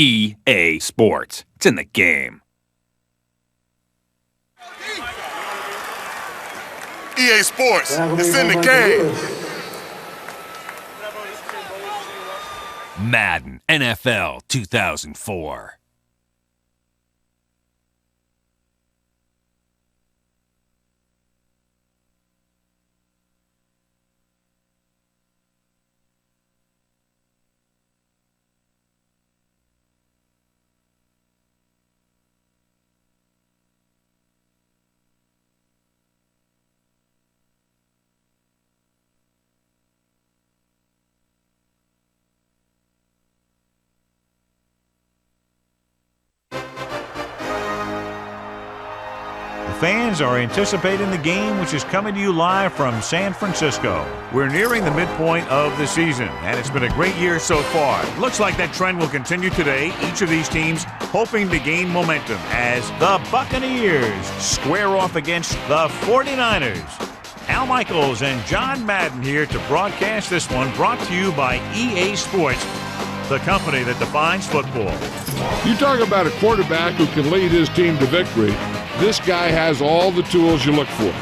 EA Sports. It's in the game. EA Sports. It's in the game. Madden NFL 2004. Fans are anticipating the game, which is coming to you live from San Francisco. We're nearing the midpoint of the season, and it's been a great year so far. Looks like that trend will continue today. Each of these teams hoping to gain momentum as the Buccaneers square off against the 49ers. Al Michaels and John Madden here to broadcast this one, brought to you by EA Sports, the company that defines football. You talk about a quarterback who can lead his team to victory. This guy has all the tools you look for.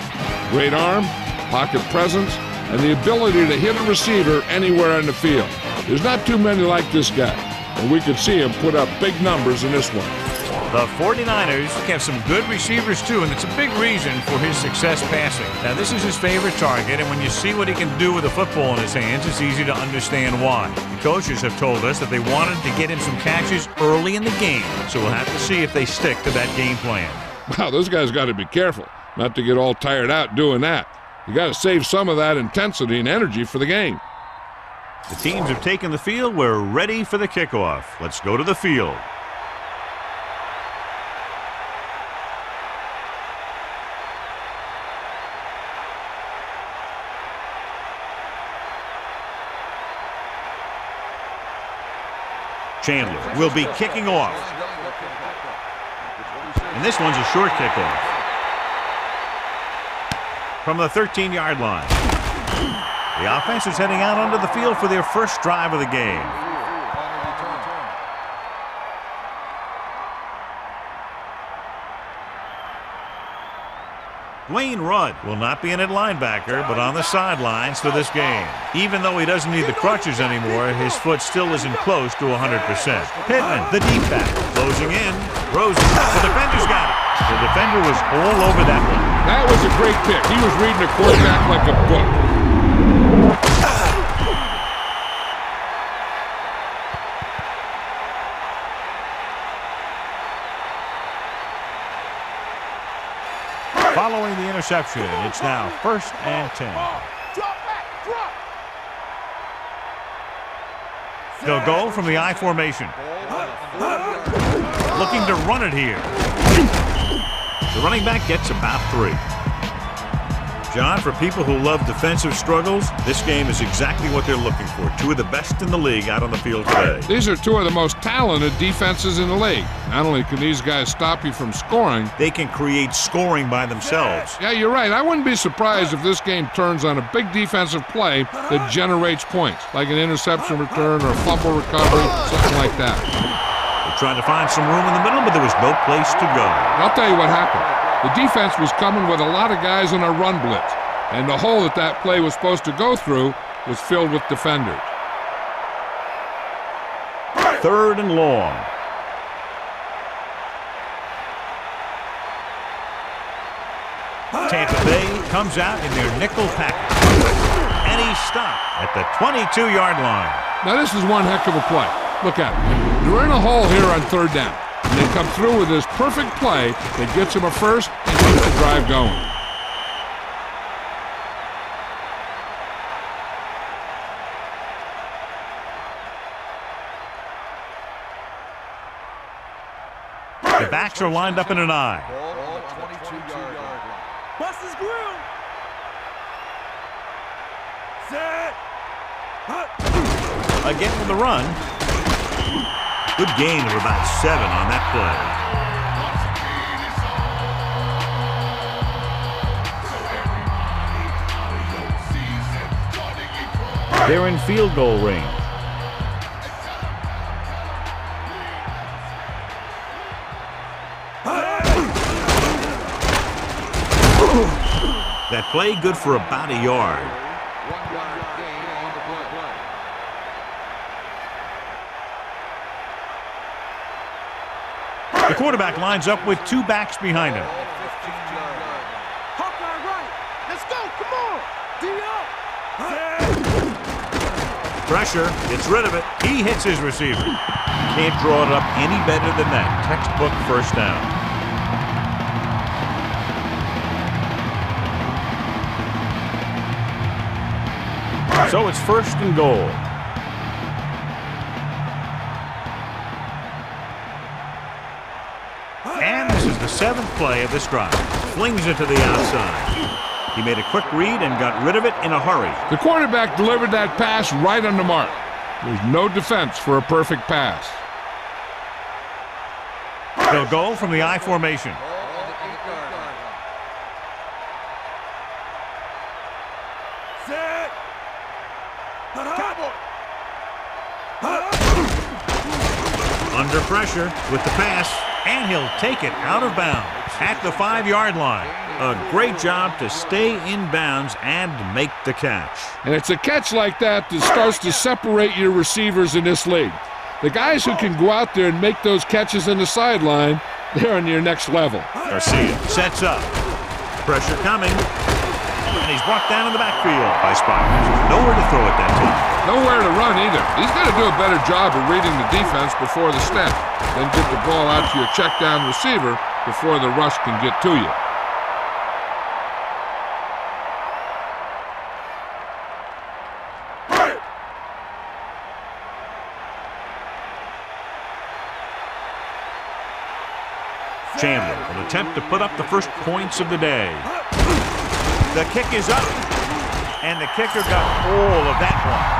Great arm, pocket presence, and the ability to hit a receiver anywhere on the field. There's not too many like this guy, and we could see him put up big numbers in this one. The 49ers have some good receivers too, and it's a big reason for his success passing. Now, this is his favorite target, and when you see what he can do with a football in his hands, it's easy to understand why. The coaches have told us that they wanted to get him some catches early in the game, so we'll have to see if they stick to that game plan. Wow, those guys got to be careful not to get all tired out doing that. You got to save some of that intensity and energy for the game. The teams have taken the field. We're ready for the kickoff. Let's go to the field. Chandler will be kicking off. And this one's a short kickoff from the 13-yard line. The offense is heading out onto the field for their first drive of the game. Wayne Rudd will not be in at linebacker, but on the sidelines for this game. Even though he doesn't need the crutches anymore, his foot still isn't close to 100%. Pittman, the deep back, closing in. Rosen, the defender's got it. The defender was all over that one. That was a great pick. He was reading the quarterback like a book. Following the interception, it's now 1st and 10. They'll go from the I formation. Looking to run it here. The running back gets about 3. John, for people who love defensive struggles, this game is exactly what they're looking for. 2 of the best in the league out on the field today. These are 2 of the most talented defenses in the league. Not only can these guys stop you from scoring, they can create scoring by themselves. Yeah, you're right. I wouldn't be surprised if this game turns on a big defensive play that generates points, like an interception return or a fumble recovery, something like that. They're trying to find some room in the middle, but there was no place to go. I'll tell you what happened. The defense was coming with a lot of guys in a run blitz, and the hole that play was supposed to go through was filled with defenders. 3rd and long. Tampa Bay comes out in their nickel package, and he's stopped at the 22-yard line. Now this is one heck of a play. Look at it. You're in a hole here on 3rd down. And they come through with this perfect play that gets him a first and keeps the drive going. The backs are lined up in an I. Bust his grill. Set. Again with the run. Good gain of about 7 on that play. They're in field goal range. That play good for about a yard. The quarterback lines up with two backs behind him. Hawkeye right. Let's go. Come on. D up. Pressure, gets rid of it. He hits his receiver. Can't draw it up any better than that. Textbook first down. So it's 1st and goal. And this is the 7th play of this drive. Flings it to the outside. He made a quick read and got rid of it in a hurry. The quarterback delivered that pass right on the mark. There's no defense for a perfect pass. They'll go from the I formation. Set. Under pressure with the pass, and he'll take it out of bounds at the 5-yard line. A great job to stay in bounds and make the catch. And it's a catch like that that starts to separate your receivers in this league. The guys who can go out there and make those catches on the sideline, they're on your next level. Garcia sets up. Pressure coming. And he's brought down in the backfield by Spires. Nowhere to throw it that time. Nowhere to run either. He's got to do a better job of reading the defense before the snap. Then get the ball out to your check down receiver before the rush can get to you. Chandler will attempt to put up the first points of the day. The kick is up, and the kicker got all of that one.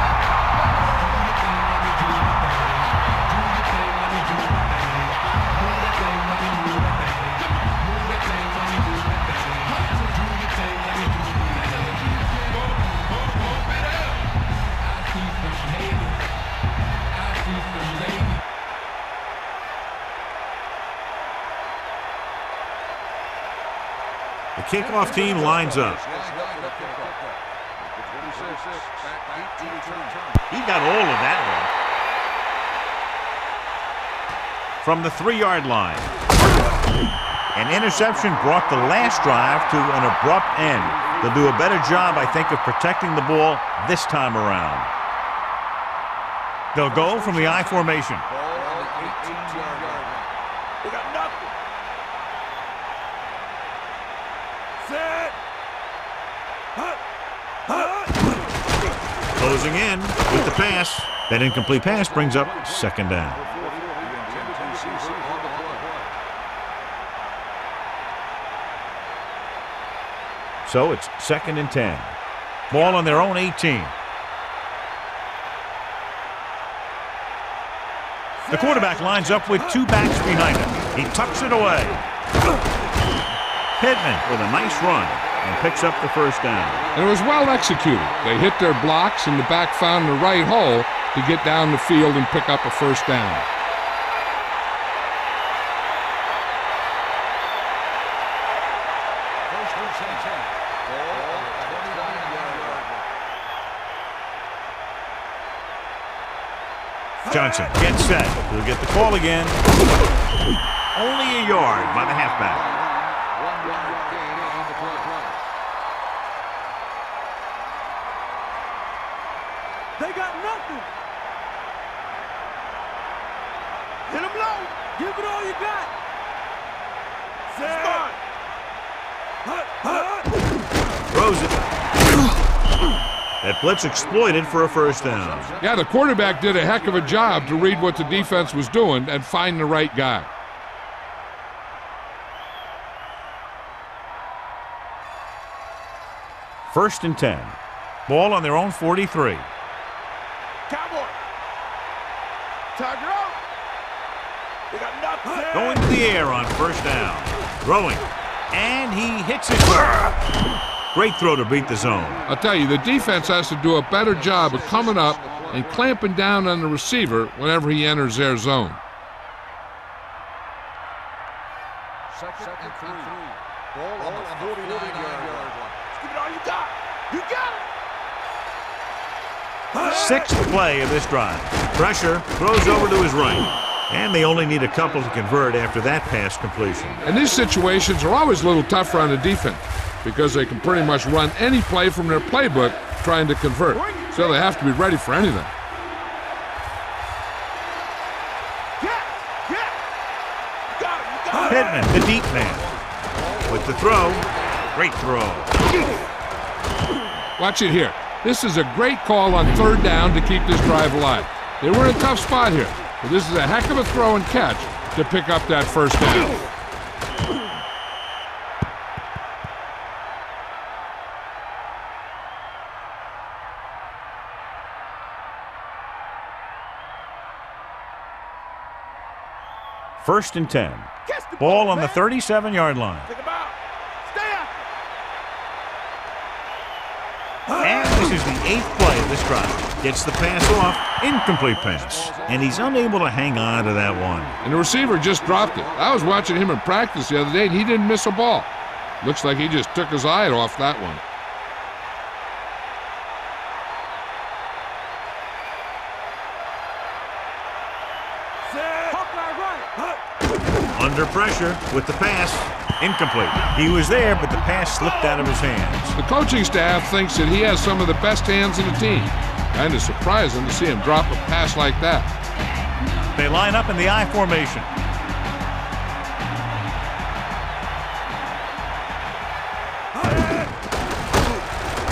The kickoff team lines up. He got all of that one. From the 3-yard line. An interception brought the last drive to an abrupt end. They'll do a better job, I think, of protecting the ball this time around. They'll go from the I formation. We got nothing. Set. Closing in with the pass. That incomplete pass brings up 2nd down. So it's 2nd and 10. Ball on their own 18. The quarterback lines up with two backs behind him. He tucks it away. Pittman with a nice run and picks up the 1st down. And it was well executed. They hit their blocks and the back found the right hole to get down the field and pick up a 1st down. Johnson gets set. He'll get the call again. Only a yard by the halfback. They got nothing. Hit him low. Give it all you got. Set. Throws it. That blitz exploited for a 1st down. Yeah, the quarterback did a heck of a job to read what the defense was doing and find the right guy. First and 10. Ball on their own 43. Cowboy. Tiger out. They got nothing. Going to the air on 1st down. Throwing. And he hits it. Great throw to beat the zone. I'll tell you, the defense has to do a better job of coming up and clamping down on the receiver whenever he enters their zone. 2nd and 3. Ball on the 49-yard line. Give it all you got. You got it. Sixth play of this drive. Pressure, throws over to his right. And they only need a couple to convert after that pass completion. And these situations are always a little tougher on the defense because they can pretty much run any play from their playbook trying to convert. So they have to be ready for anything. Pittman, the deep man. With the throw. Great throw. Watch it here. This is a great call on third down to keep this drive alive. They were in a tough spot here, but this is a heck of a throw and catch to pick up that first down. First and 10. Ball on the 37-yard line. And this is the 8th play of this drive. Gets the pass off, incomplete pass. And he's unable to hang on to that one. And the receiver just dropped it. I was watching him in practice the other day, and he didn't miss a ball. Looks like he just took his eye off that one. Under pressure with the pass. Incomplete. He was there, but the pass slipped out of his hands. The coaching staff thinks that he has some of the best hands in the team. Kind of surprising to see him drop a pass like that. They line up in the I formation.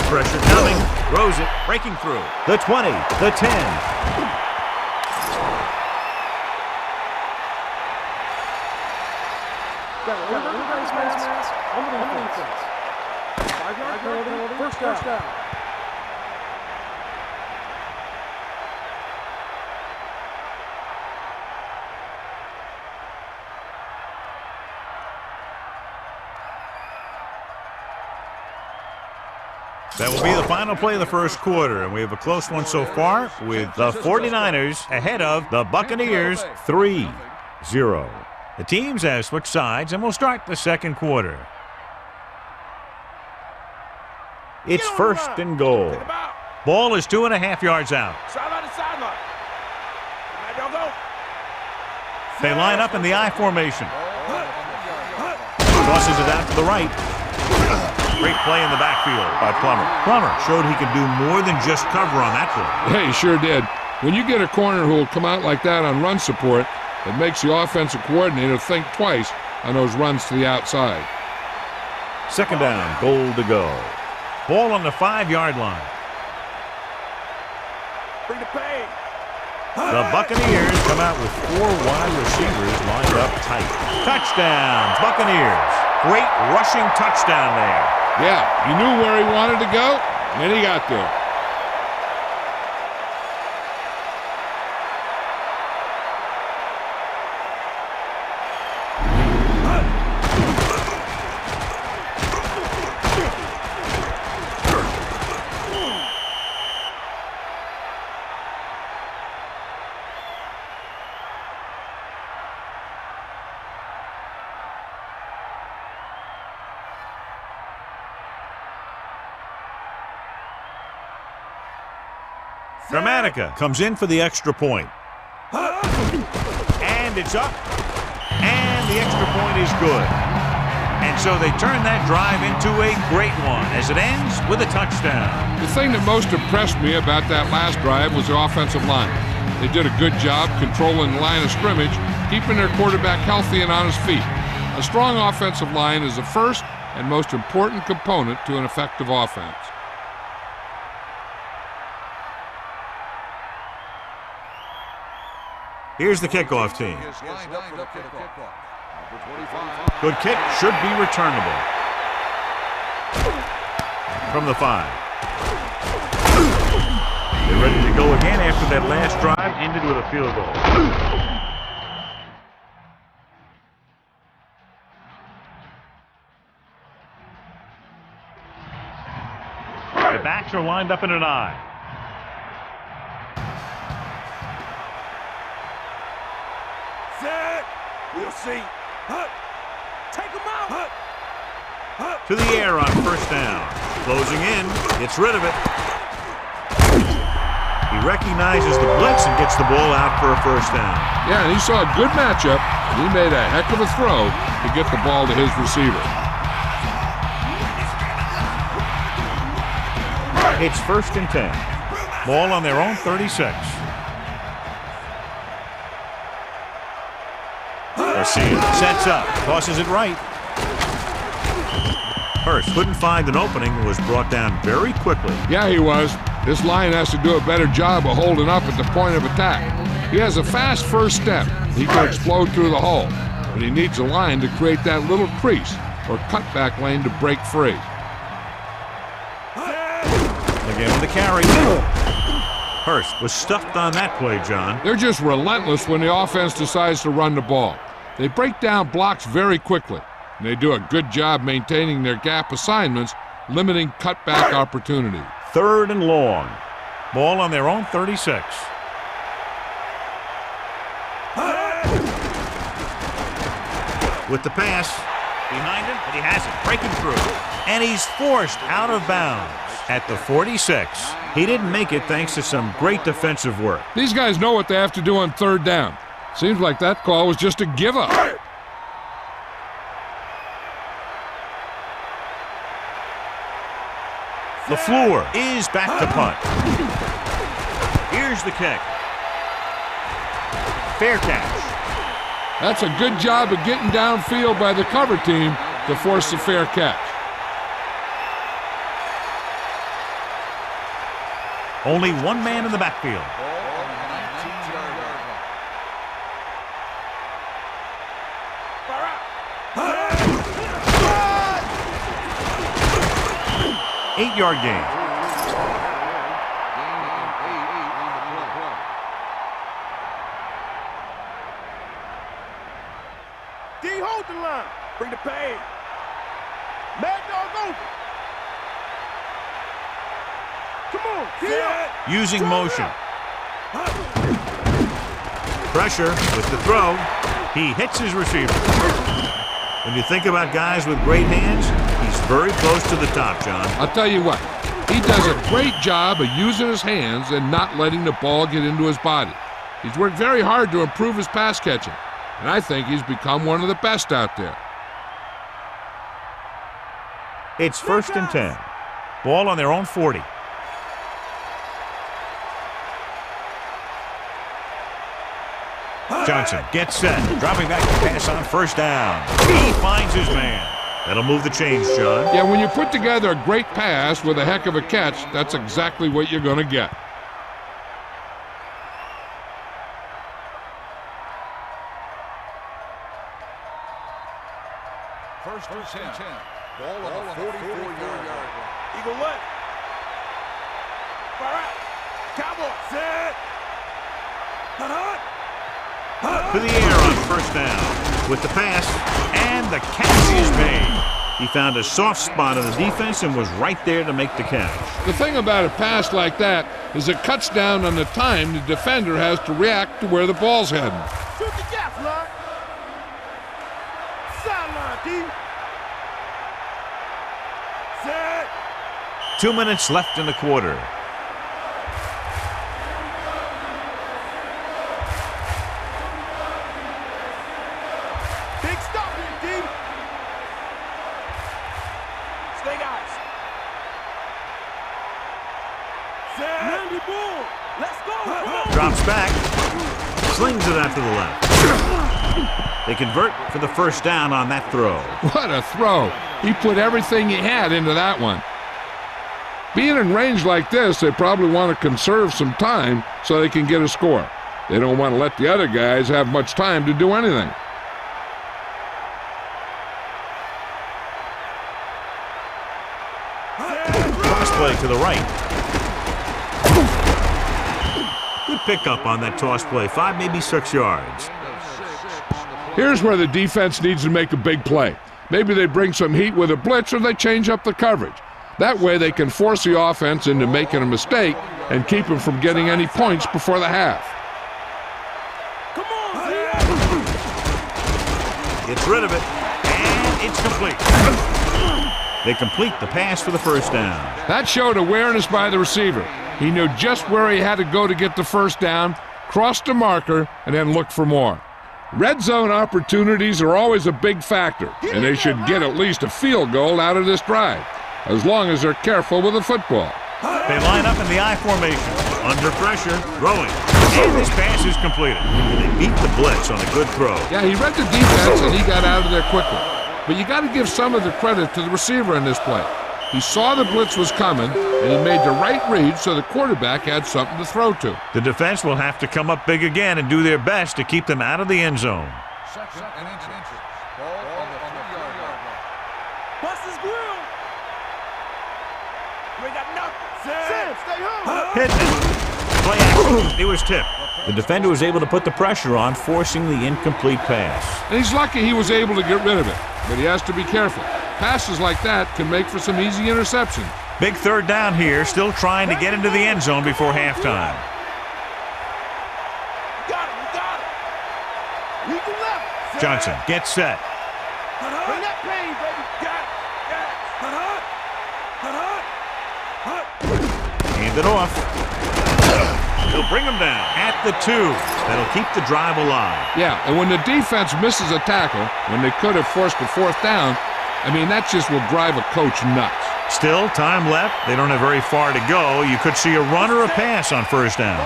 Pressure coming. Throws it. Breaking through. The 20. The 10. First down. That will be the final play of the first quarter, and we have a close one so far with the 49ers ahead of the Buccaneers 3-0. The teams have switched sides, and we'll start the second quarter. It's first and goal. Ball is 2.5 yards out. They line up in the I formation. Tosses it out to the right. Great play in the backfield by Plummer. Plummer showed he could do more than just cover on that play. Yeah, he sure did. When you get a corner who will come out like that on run support, it makes the offensive coordinator think twice on those runs to the outside. Second down, goal to go. Ball on the 5-yard line. Bring the pain. The Buccaneers come out with 4 wide receivers lined up tight. Touchdowns, Buccaneers. Great rushing touchdown there. Yeah, he knew where he wanted to go, and he got there. Dramatica comes in for the extra point. And it's up. And the extra point is good. And so they turn that drive into a great one as it ends with a touchdown. The thing that most impressed me about that last drive was the offensive line. They did a good job controlling the line of scrimmage, keeping their quarterback healthy and on his feet. A strong offensive line is the first and most important component to an effective offense. Here's the kickoff team. Good kick, should be returnable. From the 5. They're ready to go again after that last drive ended with a field goal. The backs are lined up in an I. Set. We'll see. Take him out. To the air on first down. Closing in. Gets rid of it. He recognizes the blitz and gets the ball out for a first down. Yeah, and he saw a good matchup. He made a heck of a throw to get the ball to his receiver. It's 1st and 10. Ball on their own 36. Garcia sets up, tosses it right. Hurst couldn't find an opening and was brought down very quickly. Yeah, he was. This line has to do a better job of holding up at the point of attack. He has a fast first step. He can explode through the hole, but he needs a line to create that little crease or cutback lane to break free. Again with the carry. Hurst was stuffed on that play, John. They're just relentless when the offense decides to run the ball. They break down blocks very quickly, and they do a good job maintaining their gap assignments, limiting cutback opportunity. 3rd and long. Ball on their own 36. With the pass. Behind him, but he has it. Breaking through. And he's forced out of bounds at the 46. He didn't make it thanks to some great defensive work. These guys know what they have to do on 3rd down. Seems like that call was just a give-up. LaFleur is back to punt. Here's the kick. Fair catch. That's a good job of getting downfield by the cover team to force the fair catch. Only one man in the backfield. Eight-yard gain. D, hold the line. Bring the pain. Mad Dog over. Come on, D. Using motion. Pressure with the throw. He hits his receiver. When you think about guys with great hands, he's very close to the top, John. I'll tell you what, he does a great job of using his hands and not letting the ball get into his body. He's worked very hard to improve his pass catching, and I think he's become one of the best out there. It's 1st and 10. Ball on their own 40. Johnson gets set, dropping back to pass on 1st down. He finds his man. That'll move the chains, John. Yeah, when you put together a great pass with a heck of a catch, that's exactly what you're going to get. First and 10. Ball on the 44-yard line. Eagle left. Fire out. Cowboy. Set. Hut. To the air on 1st down. With the pass, and the catch is made. He found a soft spot on the defense and was right there to make the catch. The thing about a pass like that is it cuts down on the time the defender has to react to where the ball's heading. Shoot the gas line. Sideline, D. Set. 2 minutes left in the quarter. Big stop here, D. Stay guys. Set. Randy Bull. Let's go. Drops back. Slings it out to the left. They convert for the 1st down on that throw. What a throw. He put everything he had into that one. Being in range like this, they probably want to conserve some time so they can get a score. They don't want to let the other guys have much time to do anything. Cross play to the right. Good pickup on that toss play. 5, maybe 6 yards. Here's where the defense needs to make a big play. Maybe they bring some heat with a blitz or they change up the coverage. That way they can force the offense into making a mistake and keep them from getting any points before the half. Come on, Gets rid of it, and it's complete. They complete the pass for the first down. That showed awareness by the receiver. He knew just where he had to go to get the first down, crossed a marker, and then looked for more. Red zone opportunities are always a big factor, and they should get at least a field goal out of this drive, as long as they're careful with the football. They line up in the I formation. Under pressure, throwing. And this pass is completed. They beat the blitz on a good throw. Yeah, he read the defense and he got out of there quickly. But you got to give some of the credit to the receiver in this play. He saw the blitz was coming, and he made the right read so the quarterback had something to throw to. The defense will have to come up big again and do their best to keep them out of the end zone. Second and inches. Ball on the 3-yard line. Bust his grill. We got nothing. Sam, stay home. Hitting it. Play action. It was tipped. The defender was able to put the pressure on, forcing the incomplete pass. And he's lucky he was able to get rid of it, but he has to be careful. Passes like that can make for some easy interceptions. Big third down here, still trying to get into the end zone before halftime. Got it. We can left. Johnson gets set. Bring that pain, baby. Got it. Hand it off. He'll bring him down at the 2. That'll keep the drive alive. Yeah, and when the defense misses a tackle, when they could have forced a fourth down, I mean, that just will drive a coach nuts. Still, time left. They don't have very far to go. You could see a run or a pass on first down.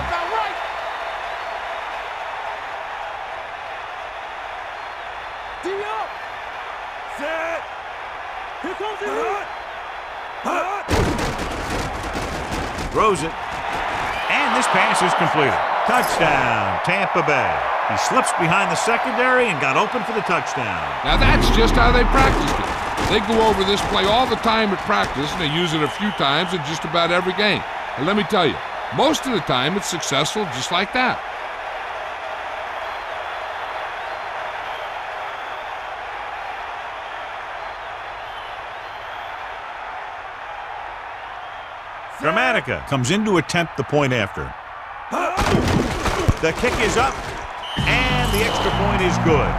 Throws it. And this pass is completed. Touchdown, Tampa Bay. He slips behind the secondary and got open for the touchdown. Now that's just how they practiced it. They go over this play all the time at practice, and they use it a few times in just about every game. And let me tell you, most of the time it's successful just like that. Gramatica comes in to attempt the point after. The kick is up, and the extra point is good.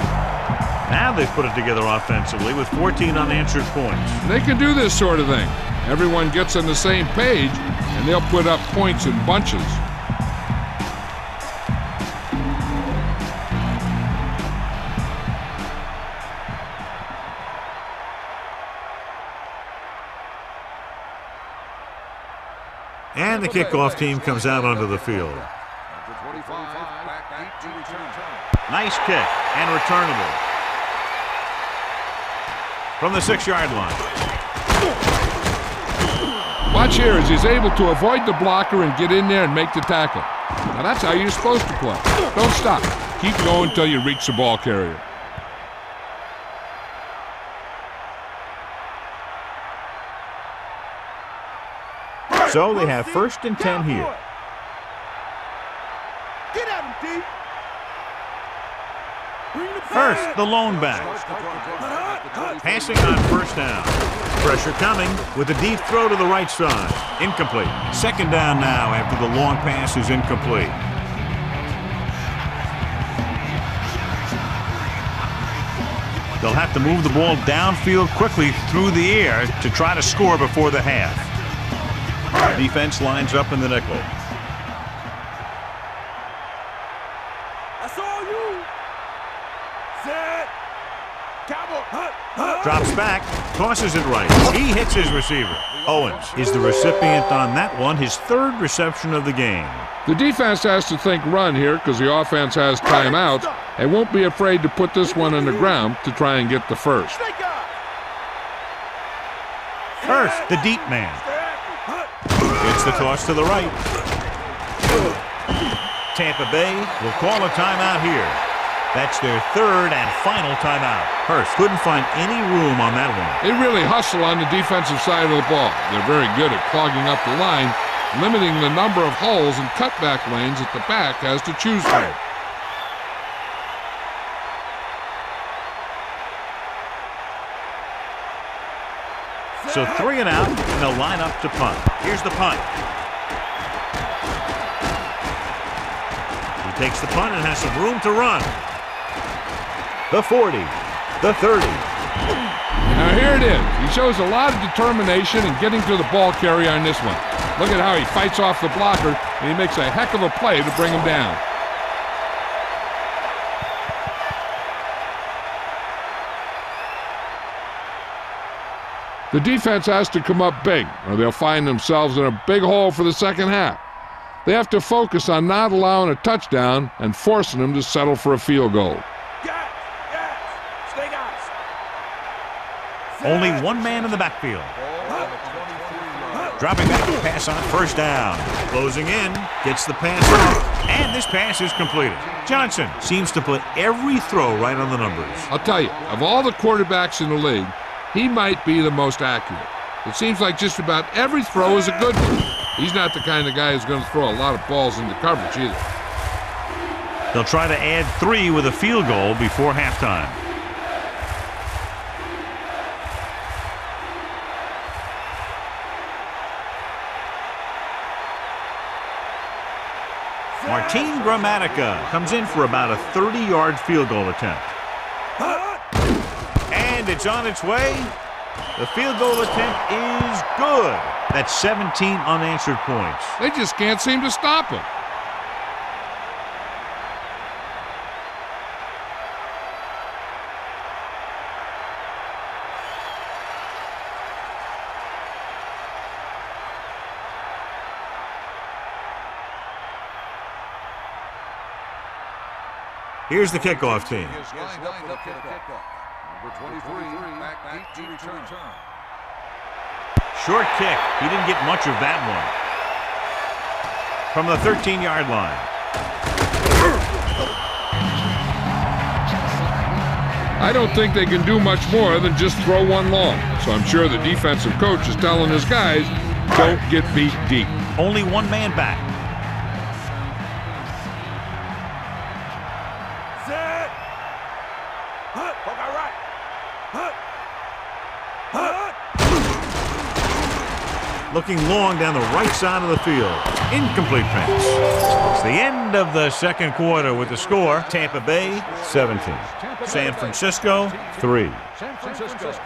Now they've put it together offensively with 14 unanswered points. They can do this sort of thing. Everyone gets on the same page, and they'll put up points in bunches. And the kickoff team comes out onto the field. Nice kick and returnable. From the 6-yard line. Watch here as he's able to avoid the blocker and get in there and make the tackle. Now that's how you're supposed to play. Don't stop. Keep going until you reach the ball carrier. So they have 1st and 10 here. Get at him, D. First, the lone back. Passing on first down. Pressure coming with a deep throw to the right side. Incomplete. 2nd down now after the long pass is incomplete. They'll have to move the ball downfield quickly through the air to try to score before the half. Defense lines up in the nickel. That's all you. Set. Cowboy. Drops back, tosses it right. He hits his receiver. Owens is the recipient on that one, his 3rd reception of the game. The defense has to think run here because the offense has timeouts and won't be afraid to put this one on the ground to try and get the first. First, the deep man. It's the toss to the right. Tampa Bay will call a timeout here. That's their 3rd and final timeout. Hurst couldn't find any room on that one. They really hustle on the defensive side of the ball. They're very good at clogging up the line, limiting the number of holes and cutback lanes that the back has to choose from. So 3 and out, and they'll line up to punt. Here's the punt. He takes the punt and has some room to run. The 40, the 30. Now here it is. He shows a lot of determination in getting to the ball carrier on this one. Look at how he fights off the blocker, and he makes a heck of a play to bring him down. The defense has to come up big, or they'll find themselves in a big hole for the second half. They have to focus on not allowing a touchdown and forcing them to settle for a field goal. Only one man in the backfield. Dropping back to pass on first down. Closing in, gets the pass off, and this pass is completed. Johnson seems to put every throw right on the numbers. I'll tell you, of all the quarterbacks in the league, he might be the most accurate. It seems like just about every throw is a good one. He's not the kind of guy who's going to throw a lot of balls into coverage either. They'll try to add 3 with a field goal before halftime. Martin Gramatica comes in for about a 30-yard field goal attempt. And it's on its way. The field goal attempt is good. That's 17 unanswered points. They just can't seem to stop him. Here's the kickoff team. Number 23, back to return. Short kick. He didn't get much of that one. From the 13-yard line. I don't think they can do much more than just throw one long. So I'm sure the defensive coach is telling his guys, don't get beat deep. Only one man back. Looking long down the right side of the field. Incomplete pass. It's the end of the second quarter with the score. Tampa Bay, 17. San Francisco, 3. San Francisco, 3.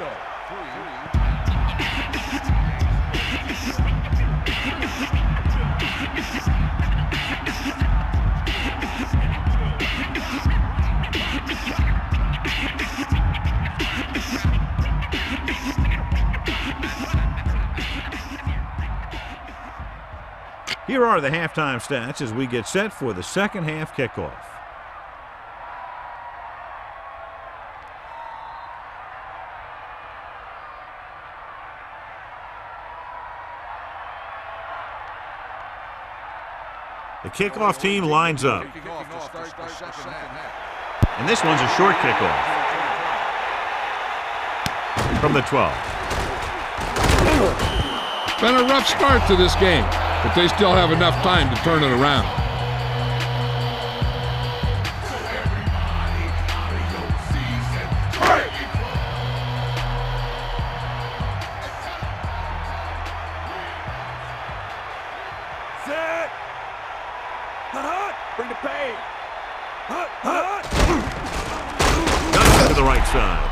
Here are the halftime stats as we get set for the second half kickoff. The kickoff team lines up. And this one's a short kickoff. From the 12. Been a rough start to this game, but they still have enough time to turn it around. Set. Bring the pain. Guns to the right side.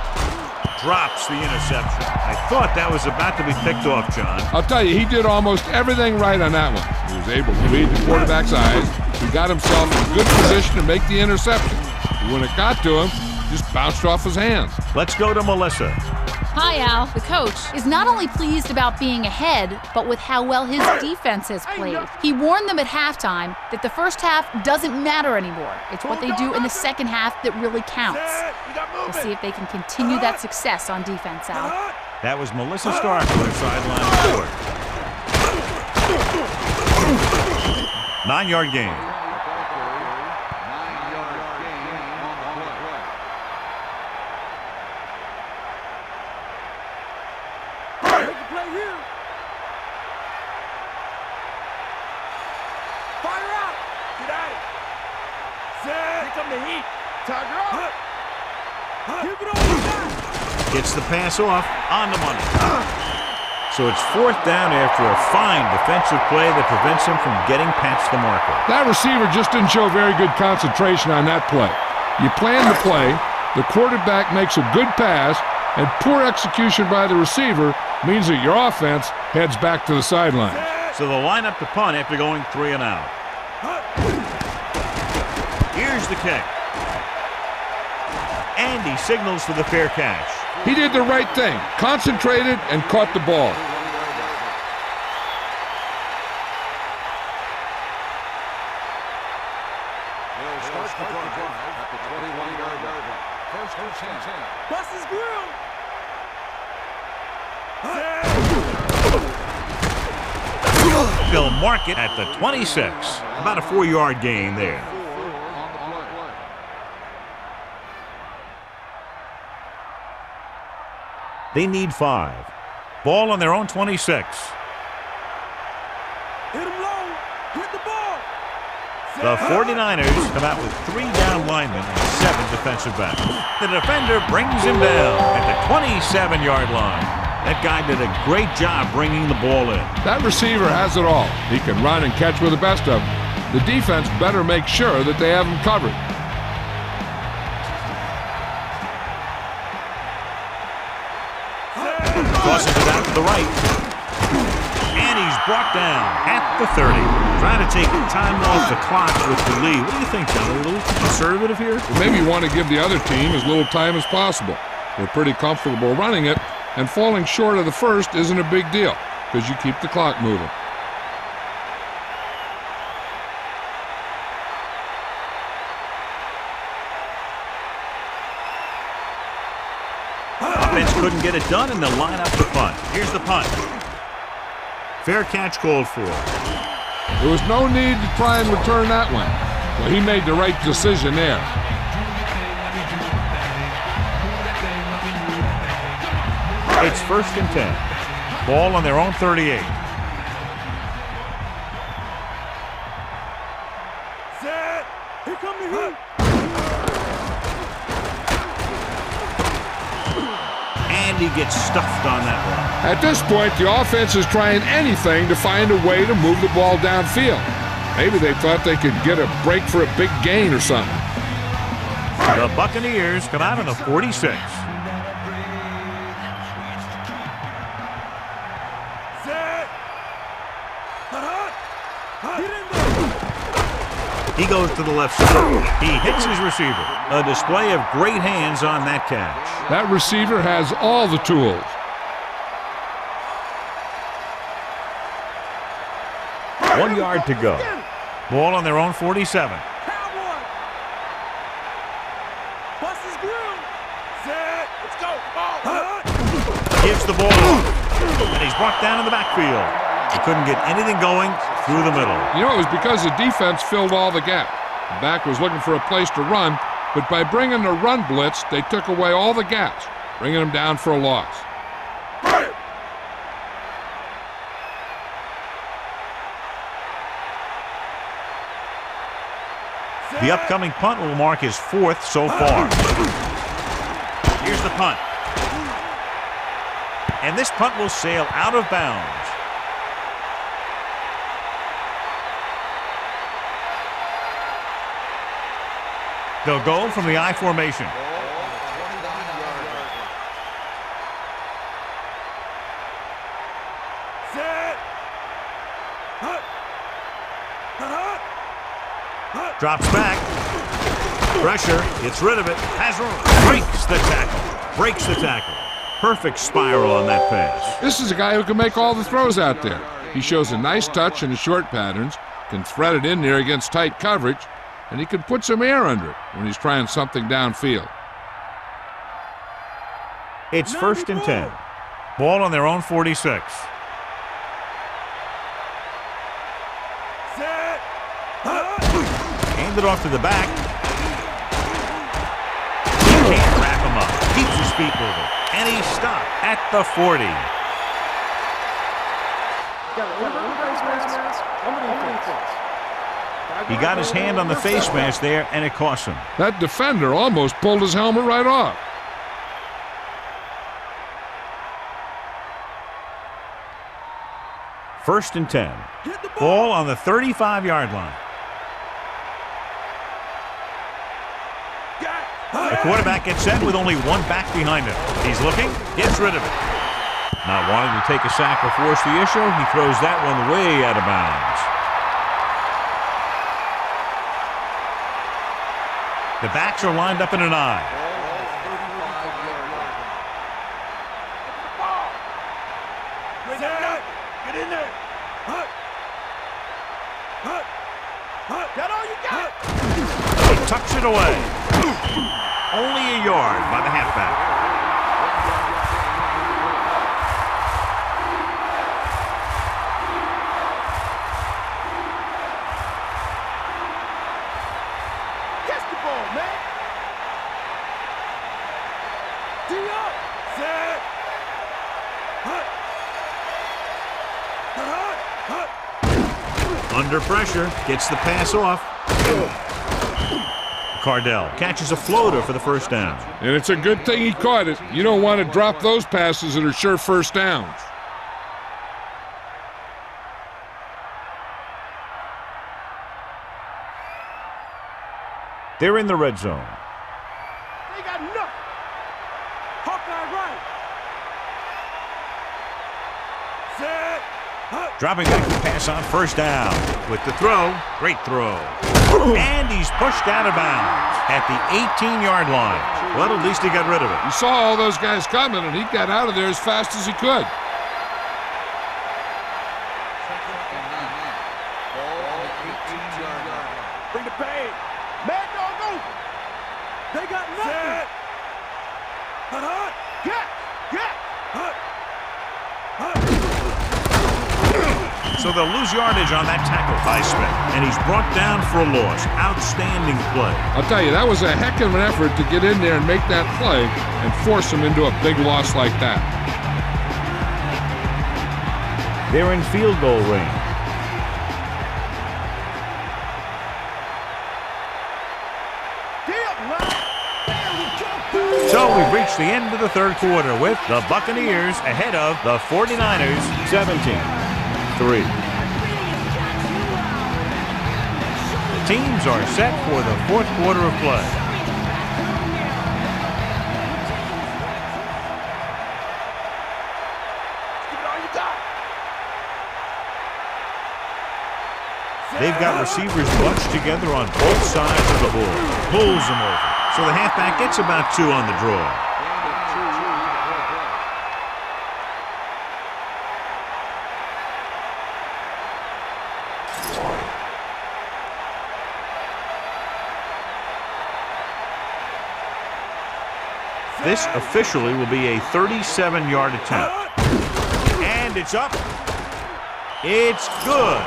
Drops the interception. I thought that was about to be picked off, John. I'll tell you, he did almost everything right on that one. He was able to read the quarterback's eyes. He got himself in good position to make the interception. But when it got to him, it just bounced off his hands. Let's go to Melissa. Hi, Al. The coach is not only pleased about being ahead, but with how well his defense has played. He warned them at halftime that the first half doesn't matter anymore. It's what they do in the second half that really counts. We'll see if they can continue that success on defense, Al. That was Melissa Starkler, sideline report. 9-yard gain. Gets the pass off on the money. So it's fourth down after a fine defensive play that prevents him from getting past the marker. That receiver just didn't show very good concentration on that play. You plan the play, the quarterback makes a good pass, and poor execution by the receiver means that your offense heads back to the sidelines. So they'll line up to punt after going 3 and out. Here's the kick. And he signals for the fair catch. He did the right thing, concentrated and caught the ball. They'll start the drive at the 21-yard line. First and 10. Bust his grill. They'll mark it at the 26. About a 4-yard gain there. They need 5. Ball on their own 26. Hit him low. Hit the ball. The 49ers come out with 3 down linemen and 7 defensive backs. The defender brings him down at the 27-yard line. That guy did a great job bringing the ball in. That receiver has it all. He can run and catch with the best of them. The defense better make sure that they have him covered. Tosses it out to the right. And he's brought down at the 30. Trying to take time off the clock with the lead. What do you think, John? A little too conservative here? Well, maybe you want to give the other team as little time as possible. They're pretty comfortable running it, and falling short of the first isn't a big deal because you keep the clock moving. Offense couldn't get it done, and they'll line up the punt. Here's the punt. Fair catch called for. There was no need to try and return that one. Well, he made the right decision there. It's first and 10. Ball on their own 38. Set. Here come the heat. And he gets stuffed on that one. At this point, the offense is trying anything to find a way to move the ball downfield. Maybe they thought they could get a break for a big gain or something. The Buccaneers come out on the 46. He goes to the left side. He hits his receiver. A display of great hands on that catch. That receiver has all the tools. One yard to go. Ball on their own 47. Cowboy. Bust his grill. Set. Let's go. Ball. Gives the ball off. And he's brought down in the backfield. He couldn't get anything going through the middle. You know, it was because the defense filled all the gap. The back was looking for a place to run, but by bringing the run blitz, they took away all the gaps, bringing them down for a loss. The upcoming punt will mark his 4th so far. Here's the punt. And this punt will sail out of bounds. They'll go from the I formation. Set. Drops back. Pressure. Gets rid of it. Has room. Breaks the tackle. Breaks the tackle. Perfect spiral on that pass. This is a guy who can make all the throws out there. He shows a nice touch in the short patterns, can thread it in there against tight coverage, and he can put some air under it when he's trying something downfield. It's first and 10. Ball on their own 46. Set. Hand it off to the back. He can't wrap him up. Keeps his feet moving. And he's stopped at the 40. He got his hand on the face mask there, and it cost him. That defender almost pulled his helmet right off. First and 10. Ball on the 35-yard line. The quarterback gets set with only one back behind him. He's looking, gets rid of it. Not wanting to take a sack or force the issue, he throws that one way out of bounds. The backs are lined up in an I. Get in there. Got all you got. He tucks it away. Only a yard by the halfback. Catch the ball, man. D-up. Set. Under pressure, gets the pass off. Cardell catches a floater for the first down. And it's a good thing he caught it. You don't want to drop those passes that are sure first downs. They're in the red zone. They got nothing. Hawkeye right. Set. Dropping back the pass on first down. With the throw, great throw. And he's pushed out of bounds at the 18-yard line. Well, at least he got rid of it. He saw all those guys coming, and he got out of there as fast as he could. Bring the pain. Mad dog over. They got nothing. Get. So they'll lose yardage on that tackle by Smith. And he's brought down for a loss. Outstanding play. I'll tell you, that was a heck of an effort to get in there and make that play and force him into a big loss like that. They're in field goal range. So we've reached the end of the third quarter with the Buccaneers ahead of the 49ers 17-3. The teams are set for the fourth quarter of play. They've got receivers bunched together on both sides of the ball. Pulls them over. So the halfback gets about 2 on the draw. This officially will be a 37-yard attempt. And it's up. It's good.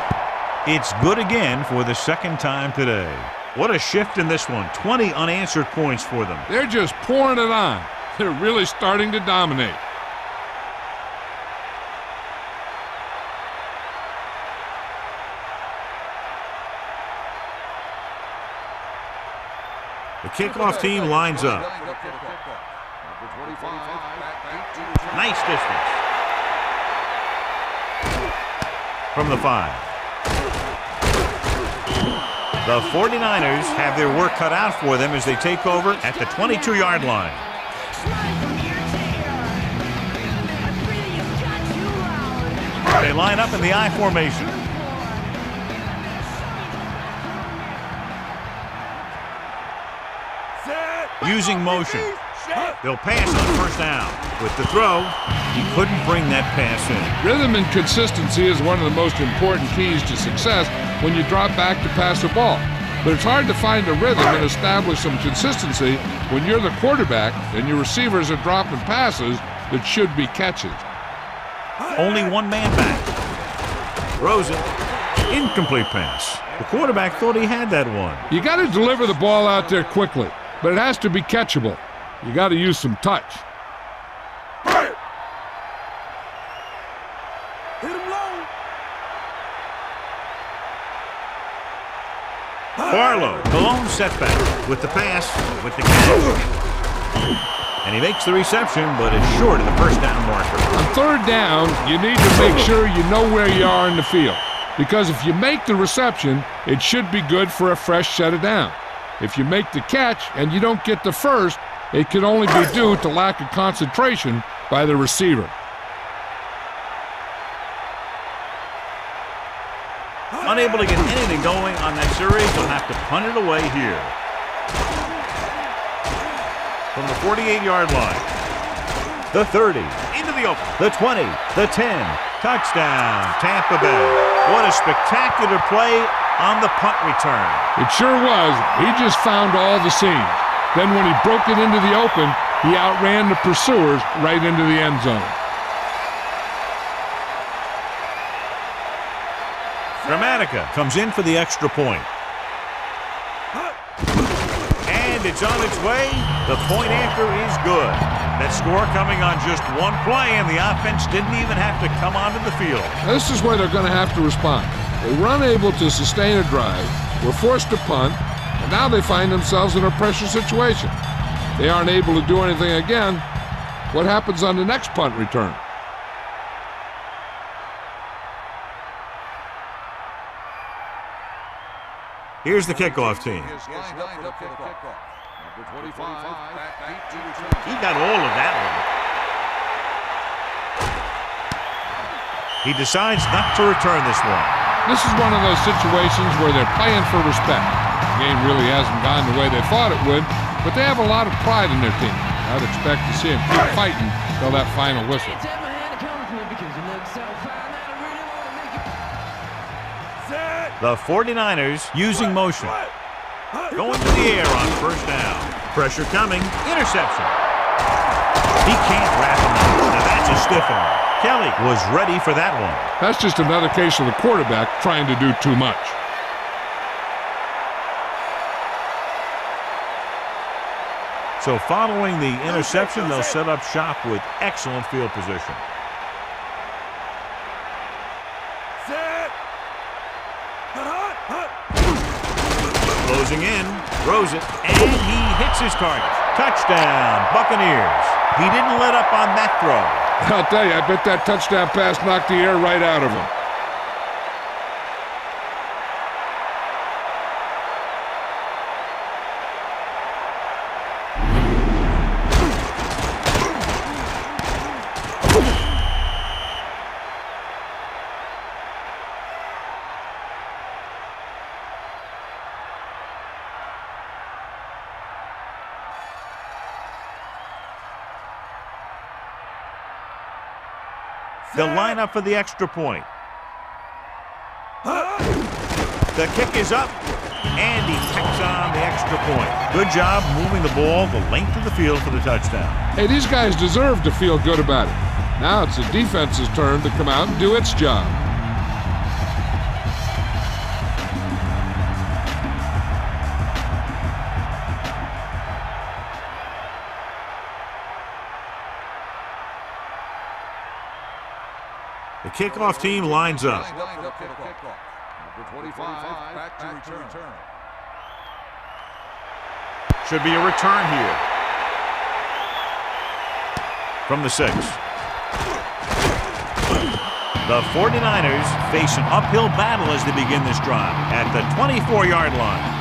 It's good again for the second time today. What a shift in this one. 20 unanswered points for them. They're just pouring it on. They're really starting to dominate. The kickoff team lines up. Nice distance. From the 5. The 49ers have their work cut out for them as they take over at the 22-yard line. They line up in the I formation. Using motion. They'll pass on first down. With the throw, he couldn't bring that pass in. Rhythm and consistency is one of the most important keys to success when you drop back to pass the ball. But it's hard to find a rhythm and establish some consistency when you're the quarterback and your receivers are dropping passes that should be catches. Only one man back. Throws it. Incomplete pass. The quarterback thought he had that one. You got to deliver the ball out there quickly, but it has to be catchable. You got to use some touch. Hit him low. Barlow, the lone setback with the pass, with the catch. And he makes the reception, but it's short of the first down marker. On third down, you need to make sure you know where you are in the field. Because if you make the reception, it should be good for a fresh set of down. If you make the catch and you don't get the first, it can only be due to lack of concentration by the receiver. Unable to get anything going on that series, they'll have to punt it away here. From the 48-yard line. The 30, into the open, the 20, the 10, touchdown, Tampa Bay. What a spectacular play on the punt return. It sure was. He just found all the seams. Then when he broke it into the open, he outran the pursuers right into the end zone. Gramatica comes in for the extra point. And it's on its way. The point after is good. That score coming on just one play, and the offense didn't even have to come onto the field. Now, this is where they're going to have to respond. They were unable to sustain a drive, were forced to punt, and now they find themselves in a pressure situation. They aren't able to do anything again. What happens on the next punt return? Here's the kickoff team. He got all of that one. He decides not to return this one. This is one of those situations where they're playing for respect. The game really hasn't gone the way they thought it would, but they have a lot of pride in their team. I'd expect to see them keep fighting till that final whistle. The 49ers using motion. Going to the air on first down. Pressure coming. Interception. He can't wrap him up. Now that's a stiff one. Kelly was ready for that one. That's just another case of the quarterback trying to do too much. So following the interception, they'll set up shop with excellent field position. Closing in, throws it, and he hits his target. Touchdown, Buccaneers. He didn't let up on that throw. I'll tell you, I bet that touchdown pass knocked the air right out of him. They'll line up for the extra point. The kick is up, and he tacks on the extra point. Good job moving the ball the length of the field for the touchdown. Hey, these guys deserve to feel good about it. Now it's the defense's turn to come out and do its job. The kickoff team lines up. Should be a return here. From the 6. The 49ers face an uphill battle as they begin this drive at the 24-yard line.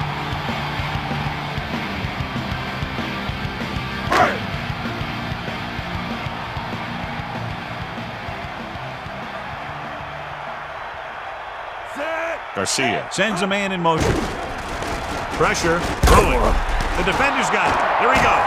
Garcia sends a man in motion. Pressure, throwing. The defender's got it. There he goes.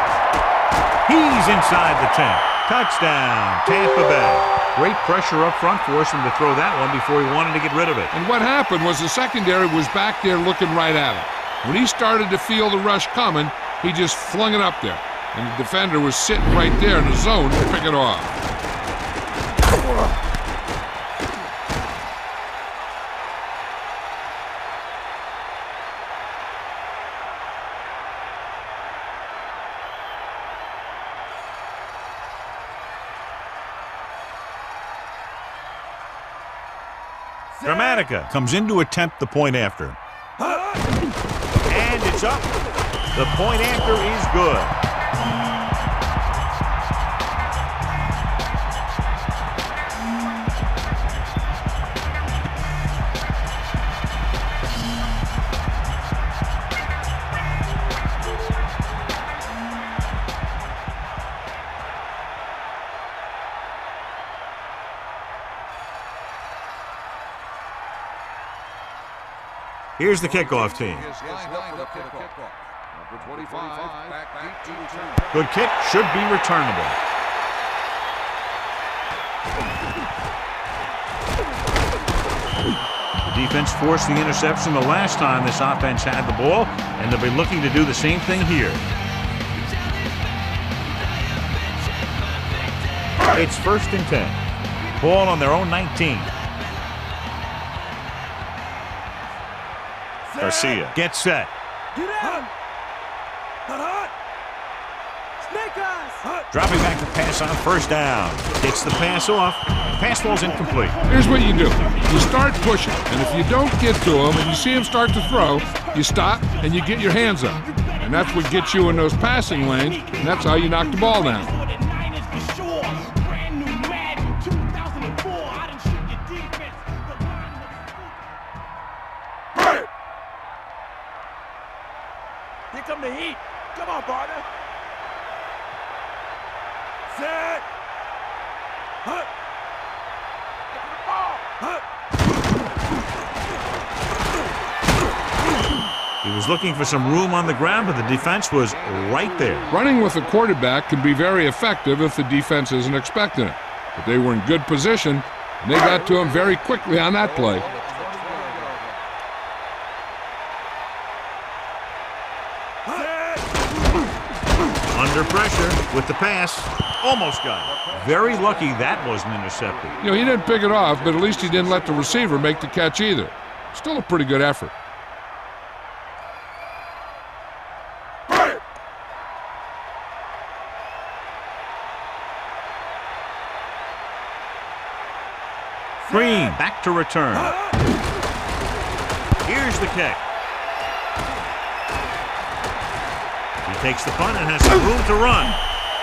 He's inside the 10. Touchdown, Tampa Bay. Great pressure up front forced him to throw that one before he wanted to get rid of it. And what happened was the secondary was back there looking right at him. When he started to feel the rush coming, he just flung it up there. And the defender was sitting right there in the zone to pick it off. Gramatica comes in to attempt the point after. And it's up. The point after is good. Here's the kickoff team. Good kick, should be returnable. The defense forced the interception the last time this offense had the ball, and they'll be looking to do the same thing here. It's 1st and 10. Ball on their own 19. Garcia gets set. Get out! Snake eyes! Dropping back to pass on 1st down. Gets the pass off. Pass ball's incomplete. Here's what you do. You start pushing, and if you don't get to him and you see him start to throw, you stop and you get your hands up. And that's what gets you in those passing lanes, and that's how you knock the ball down. Here come the heat. Come on, partner. Set. Hut. Get to the ball. Hut. He was looking for some room on the ground, but the defense was right there. Running with a quarterback can be very effective if the defense isn't expecting it. But they were in good position, and they got to him very quickly on that play. Under pressure with the pass. Almost got it. Very lucky that wasn't intercepted. You know, he didn't pick it off, but at least he didn't let the receiver make the catch either. Still a pretty good effort. Green back to return. Here's the kick. He takes the punt and has some room to run.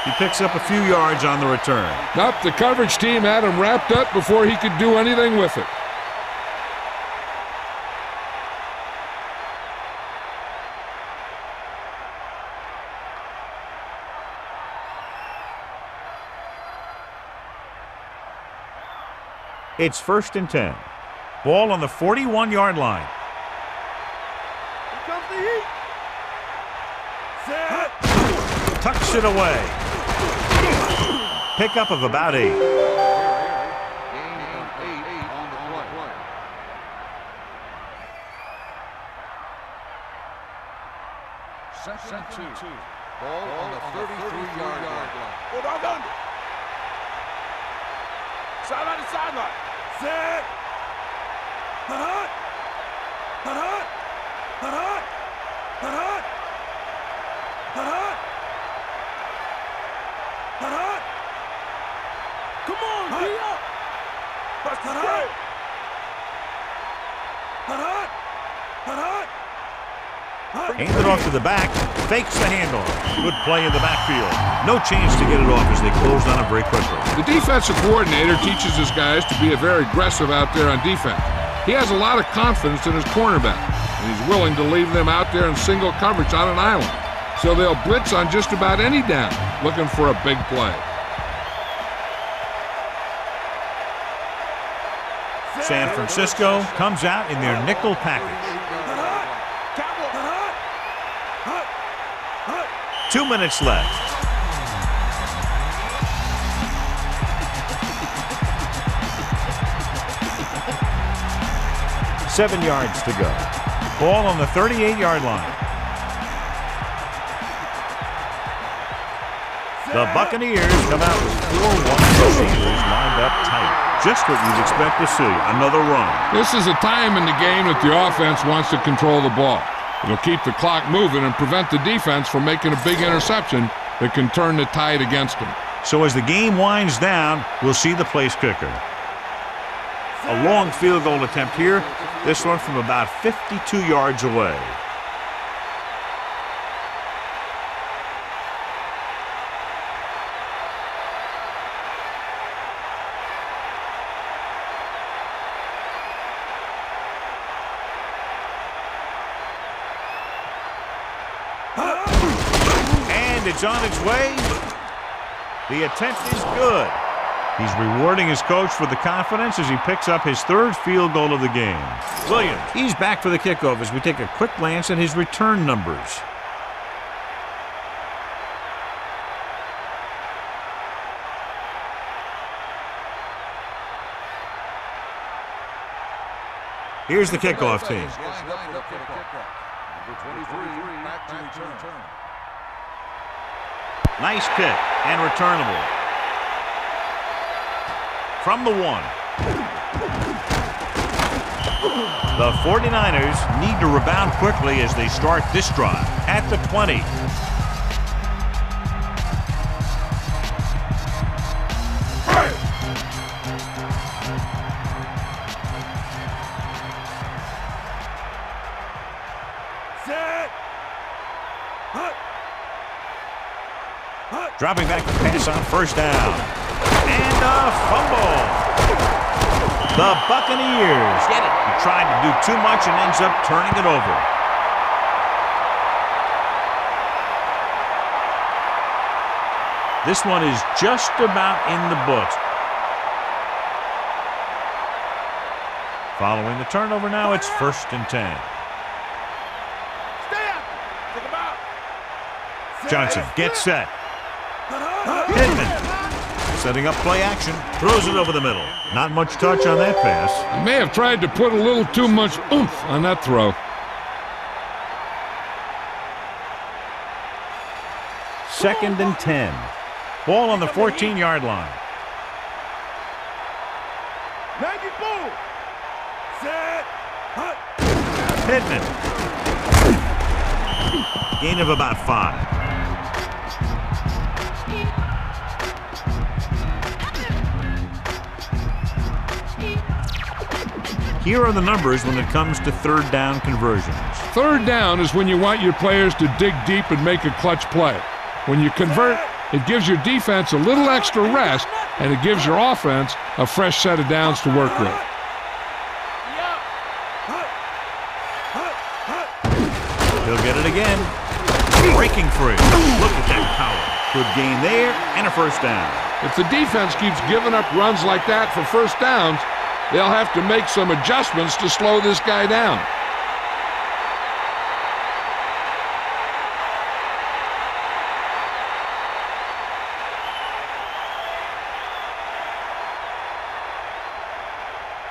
He picks up a few yards on the return. Nope, the coverage team had him wrapped up before he could do anything with it. It's 1st and 10. Ball on the 41-yard line. Here comes the heat. Set. Tucks it away. Pickup of about 8. Second 2. Ball on the 33-yard line. Bulldog under. Sideline to sideline. Set. Hut. Hut. Hut. Hut. Hut. Hut. Come on, be up. Bust the straight. Hut. Hut. Hands it off to the back. Fakes the handoff. Good play in the backfield. No chance to get it off as they closed on it very quickly. The defensive coordinator teaches his guys to be very aggressive out there on defense. He has a lot of confidence in his cornerback, and he's willing to leave them out there in single coverage on an island. So they'll blitz on just about any down, looking for a big play. San Francisco comes out in their nickel package. 2 minutes left. Seven yards to go. Ball on the 38-yard line. The Buccaneers come out with 4 wide receivers lined up tight. Just what you'd expect to see. Another run. This is a time in the game that the offense wants to control the ball. It'll keep the clock moving and prevent the defense from making a big interception that can turn the tide against them. So as the game winds down, we'll see the place kicker. A long field goal attempt here. This one from about 52 yards away. And it's on its way. The attempt is good. He's rewarding his coach for the confidence as he picks up his third field goal of the game. Williams, he's back for the kickoff as we take a quick glance at his return numbers. Here's the kickoff team. Nice kick and returnable. From the 1. The 49ers need to rebound quickly as they start this drive at the 20. Dropping back to pass on first down. And a fumble. The Buccaneers get it. He tried to do too much and ends up turning it over. This one is just about in the books. Following the turnover now, it's 1st and 10. Johnson gets set. Pittman setting up play action, throws it over the middle. Not much touch on that pass. He may have tried to put a little too much oomph on that throw. 2nd and 10. Ball on the 14-yard line. Pittman. Gain of about 5. Here are the numbers when it comes to 3rd down conversions. 3rd down is when you want your players to dig deep and make a clutch play. When you convert, it gives your defense a little extra rest, and it gives your offense a fresh set of downs to work with. He'll get it again. Breaking free. Look at that power. Good gain there and a 1st down. If the defense keeps giving up runs like that for 1st downs, they'll have to make some adjustments to slow this guy down.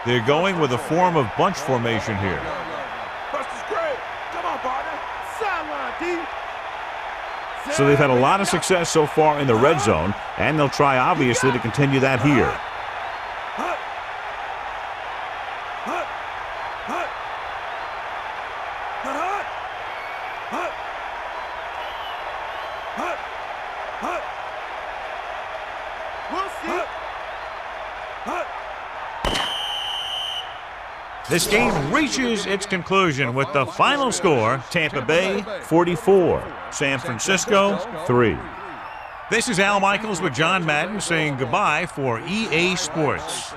They're going with a form of bunch formation here. So they've had a lot of success so far in the red zone, and they'll try, obviously, to continue that here. This game reaches its conclusion with the final score, Tampa Bay 44, San Francisco 3. This is Al Michaels with John Madden saying goodbye for EA Sports.